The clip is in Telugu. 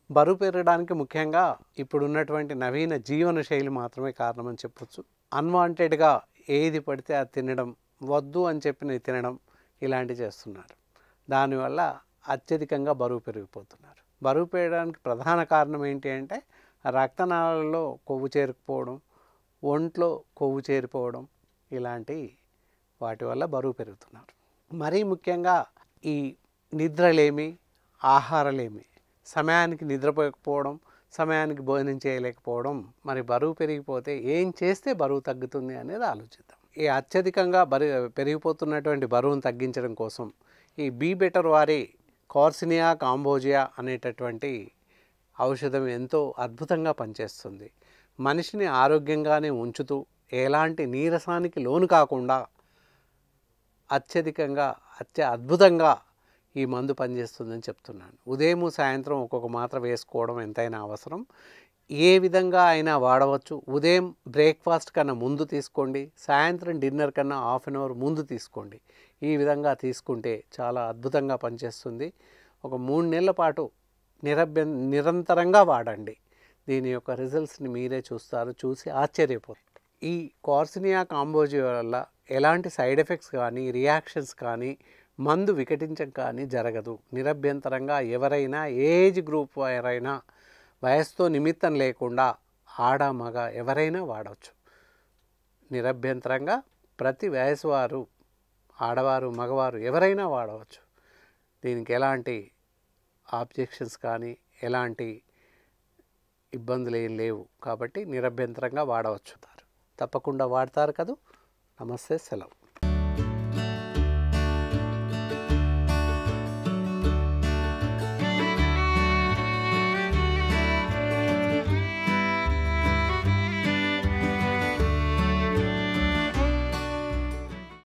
బరువు పెరగడానికి ముఖ్యంగా ఇప్పుడున్నటువంటి నవీన జీవన శైలి మాత్రమే కారణమని చెప్పొచ్చు. అన్‌వాంటెడ్‌గా ఏది పడితే అది తినడం, వద్దు అని చెప్పినవి తినడం ఇలాంటివి చేస్తున్నారు. దానివల్ల అత్యధికంగా బరువు పెరిగిపోతున్నారు. బరువు పెరగడానికి ప్రధాన కారణం ఏంటి అంటే రక్తనాళాలలో కొవ్వు చేరుకుపోవడం, ఒంట్లో కొవ్వు చేరిపోవడం ఇలాంటి వాటి వల్ల బరువు పెరుగుతున్నారు. మరీ ముఖ్యంగా ఈ నిద్రలేమి, ఆహారలేమి, సమయానికి నిద్రపోకపోవడం, సమయానికి భోజనం చేయలేకపోవడం, మరి బరువు పెరిగిపోతే ఏం చేస్తే బరువు తగ్గుతుంది అనేది ఆలోచిద్దాం. ఈ అత్యధికంగా పెరిగిపోతున్నటువంటి బరువును తగ్గించడం కోసం ఈ బీ బెటర్ వారి కార్సినియా కాంబోజియా అనేటటువంటి ఔషధం ఎంతో అద్భుతంగా పనిచేస్తుంది. మనిషిని ఆరోగ్యంగానే ఉంచుతూ ఎలాంటి నీరసానికి లోను కాకుండా అద్భుతంగా ఈ మందు పనిచేస్తుందని చెప్తున్నాను. ఉదయం సాయంత్రం ఒక్కొక్క మాత్ర వేసుకోవడం ఎంతైనా అవసరం. ఏ విధంగా అయినా వాడవచ్చు. ఉదయం బ్రేక్ఫాస్ట్ కన్నా ముందు తీసుకోండి, సాయంత్రం డిన్నర్ కన్నా హాఫ్ అన్ అవర్ ముందు తీసుకోండి. ఈ విధంగా తీసుకుంటే చాలా అద్భుతంగా పనిచేస్తుంది. ఒక 3 నెలల పాటు నిరంతరంగా వాడండి. దీని యొక్క రిజల్ట్స్ని మీరే చూస్తారు, చూసి ఆశ్చర్యపోతారు. ఈ కార్సినియా కాంబోజియా వల్ల ఎలాంటి సైడ్ ఎఫెక్ట్స్ కానీ, రియాక్షన్స్ కానీ, మందు వికటించడం కానీ జరగదు. నిరభ్యంతరంగా ఎవరైనా, ఏజ్ గ్రూప్ వారైనా, వయసుతో నిమిత్తం లేకుండా ఆడ మగ ఎవరైనా వాడవచ్చు. నిరభ్యంతరంగా ప్రతి వయసు వారు, ఆడవారు మగవారు ఎవరైనా వాడవచ్చు. దీనికి ఎలాంటి ఆబ్జెక్షన్స్ కానీ ఎలాంటి ఇబ్బందులు ఏం లేవు. కాబట్టి నిరభ్యంతరంగా వాడవచ్చు. తప్పకుండా వాడతారు కదూ. నమస్తే, సెలవు.